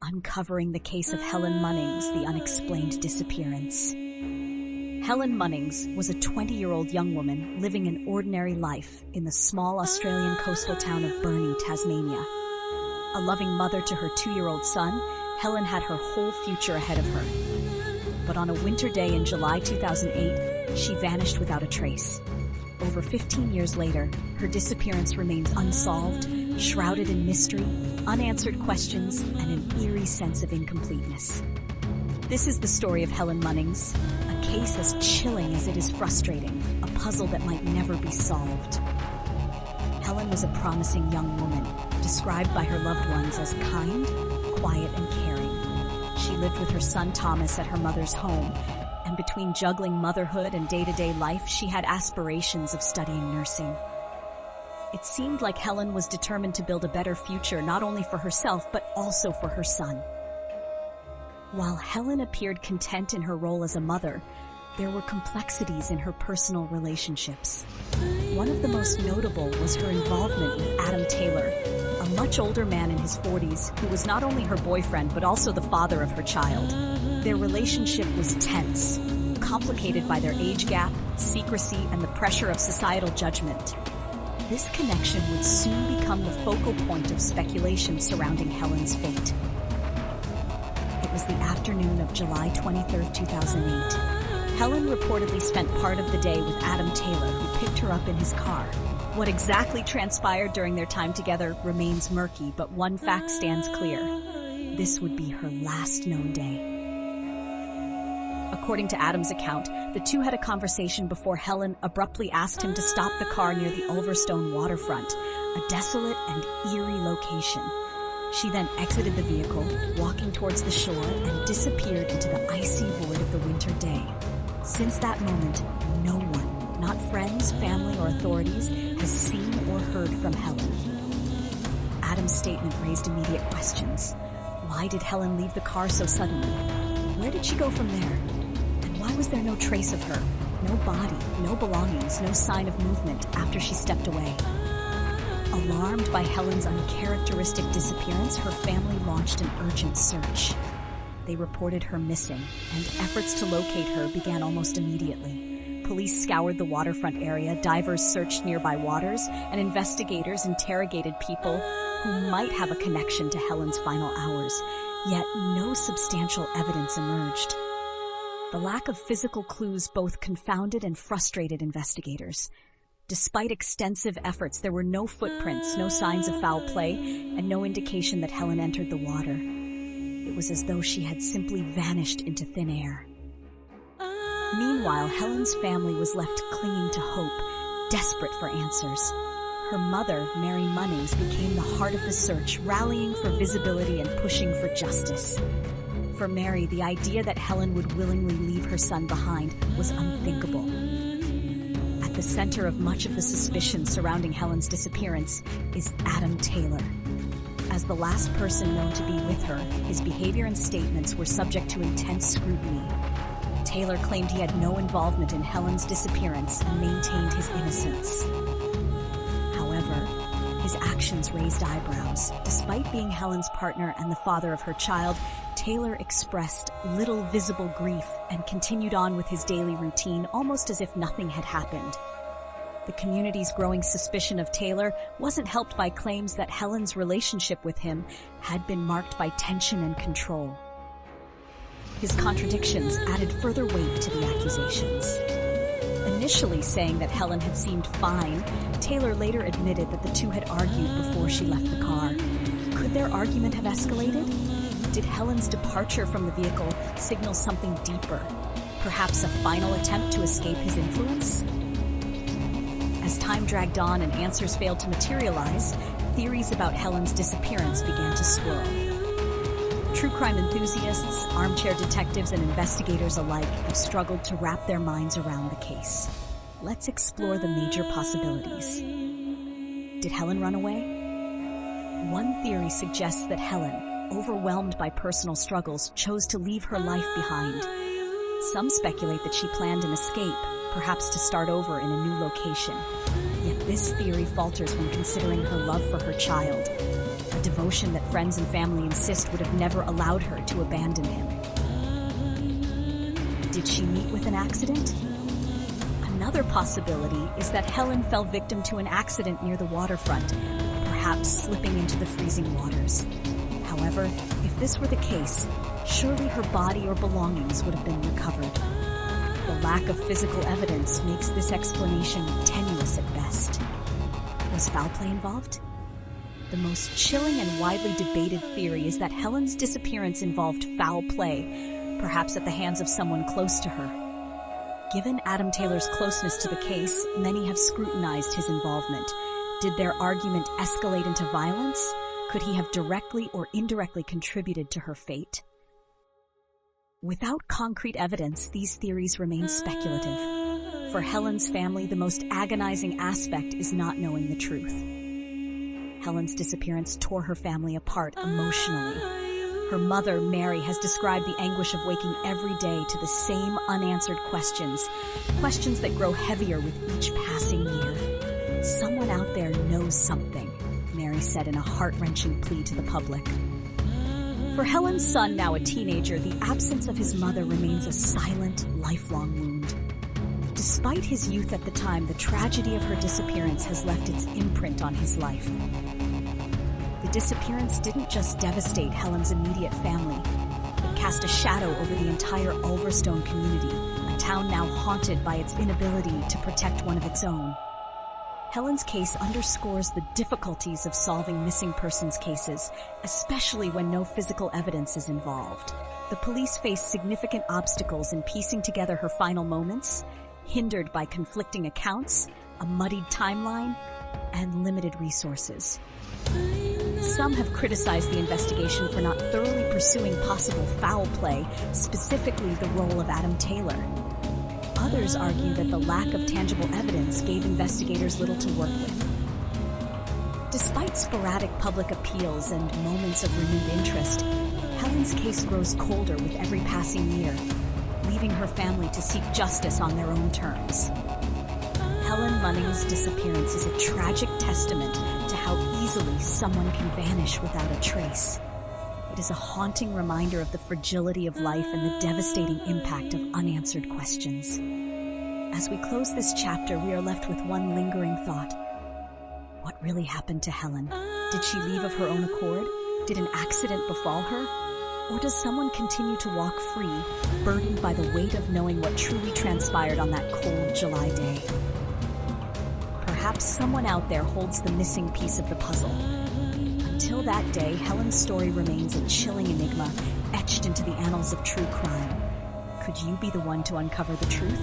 uncovering the case of Helen Munnings, the unexplained disappearance. Helen Munnings was a 20-year-old young woman living an ordinary life in the small Australian coastal town of Burnie, Tasmania. A loving mother to her 2-year-old son, Helen had her whole future ahead of her. But on a winter day in July 2008, she vanished without a trace. Over 15 years later, her disappearance remains unsolved, shrouded in mystery, unanswered questions, and an eerie sense of incompleteness. This is the story of Helen Munnings, a case as chilling as it is frustrating, a puzzle that might never be solved. Helen was a promising young woman, described by her loved ones as kind, quiet, and caring. She lived with her son Thomas at her mother's home, and between juggling motherhood and day-to-day life, she had aspirations of studying nursing. It seemed like Helen was determined to build a better future, not only for herself, but also for her son. While Helen appeared content in her role as a mother, there were complexities in her personal relationships. One of the most notable was her involvement with Adam Taylor, a much older man in his 40s who was not only her boyfriend but also the father of her child. Their relationship was tense, complicated by their age gap, secrecy, and the pressure of societal judgment. This connection would soon become the focal point of speculation surrounding Helen's fate. It was the afternoon of July 23, 2008. Helen reportedly spent part of the day with Adam Taylor, who picked her up in his car. What exactly transpired during their time together remains murky, but one fact stands clear. This would be her last known day. According to Adam's account, the two had a conversation before Helen abruptly asked him to stop the car near the Ulverstone waterfront, a desolate and eerie location. She then exited the vehicle, walking towards the shore, and disappeared into the icy void of the winter day. Since that moment, no one, not friends, family, or authorities, has seen or heard from Helen. Adam's statement raised immediate questions. Why did Helen leave the car so suddenly? Where did she go from there? And why was there no trace of her? No body, no belongings, no sign of movement after she stepped away. Alarmed by Helen's uncharacteristic disappearance, her family launched an urgent search. They reported her missing, and efforts to locate her began almost immediately. Police scoured the waterfront area, divers searched nearby waters, and investigators interrogated people who might have a connection to Helen's final hours. Yet no substantial evidence emerged. The lack of physical clues both confounded and frustrated investigators. Despite extensive efforts, there were no footprints, no signs of foul play, and no indication that Helen entered the water. It was as though she had simply vanished into thin air. Meanwhile, Helen's family was left clinging to hope, desperate for answers. Her mother, Mary Munnings, became the heart of the search, rallying for visibility and pushing for justice. For Mary, the idea that Helen would willingly leave her son behind was unthinkable. At the center of much of the suspicion surrounding Helen's disappearance is Adam Taylor. As the last person known to be with her, his behavior and statements were subject to intense scrutiny. Taylor claimed he had no involvement in Helen's disappearance and maintained his innocence. However, his actions raised eyebrows. Despite being Helen's partner and the father of her child, Taylor expressed little visible grief and continued on with his daily routine, almost as if nothing had happened. The community's growing suspicion of Taylor wasn't helped by claims that Helen's relationship with him had been marked by tension and control. His contradictions added further weight to the accusations. Initially saying that Helen had seemed fine, Taylor later admitted that the two had argued before she left the car. Could their argument have escalated? Did Helen's departure from the vehicle signal something deeper? Perhaps a final attempt to escape his influence? As time dragged on and answers failed to materialize, theories about Helen's disappearance began to swirl. True crime enthusiasts, armchair detectives, and investigators alike have struggled to wrap their minds around the case. Let's explore the major possibilities. Did Helen run away? One theory suggests that Helen, overwhelmed by personal struggles, chose to leave her life behind. Some speculate that she planned an escape, perhaps to start over in a new location. Yet this theory falters when considering her love for her child. A devoted devotion that friends and family insist would have never allowed her to abandon him. Did she meet with an accident? Another possibility is that Helen fell victim to an accident near the waterfront, perhaps slipping into the freezing waters. However, if this were the case, surely her body or belongings would have been recovered. The lack of physical evidence makes this explanation tenuous at best. Was foul play involved? The most chilling and widely debated theory is that Helen's disappearance involved foul play, perhaps at the hands of someone close to her. Given Adam Taylor's closeness to the case, many have scrutinized his involvement. Did their argument escalate into violence? Could he have directly or indirectly contributed to her fate? Without concrete evidence, these theories remain speculative. For Helen's family, the most agonizing aspect is not knowing the truth. Helen's disappearance tore her family apart emotionally. Her mother, Mary, has described the anguish of waking every day to the same unanswered questions that grow heavier with each passing year. Someone out there knows something, Mary said in a heart-wrenching plea to the public. For Helen's son, now a teenager, the absence of his mother remains a silent, lifelong wound. Despite his youth at the time, the tragedy of her disappearance has left its imprint on his life. The disappearance didn't just devastate Helen's immediate family. It cast a shadow over the entire Ulverstone community, a town now haunted by its inability to protect one of its own. Helen's case underscores the difficulties of solving missing persons cases, especially when no physical evidence is involved. The police face significant obstacles in piecing together her final moments, hindered by conflicting accounts, a muddied timeline, and limited resources. Some have criticized the investigation for not thoroughly pursuing possible foul play, specifically the role of Adam Taylor. Others argue that the lack of tangible evidence gave investigators little to work with. Despite sporadic public appeals and moments of renewed interest, Helen's case grows colder with every passing year, leaving her family to seek justice on their own terms. Helen Munnings' disappearance is a tragic testament to how easily someone can vanish without a trace. It is a haunting reminder of the fragility of life and the devastating impact of unanswered questions. As we close this chapter, we are left with one lingering thought. What really happened to Helen? Did she leave of her own accord? Did an accident befall her? Or does someone continue to walk free, burdened by the weight of knowing what truly transpired on that cold July day? Perhaps someone out there holds the missing piece of the puzzle. Until that day, Helen's story remains a chilling enigma etched into the annals of true crime. Could you be the one to uncover the truth?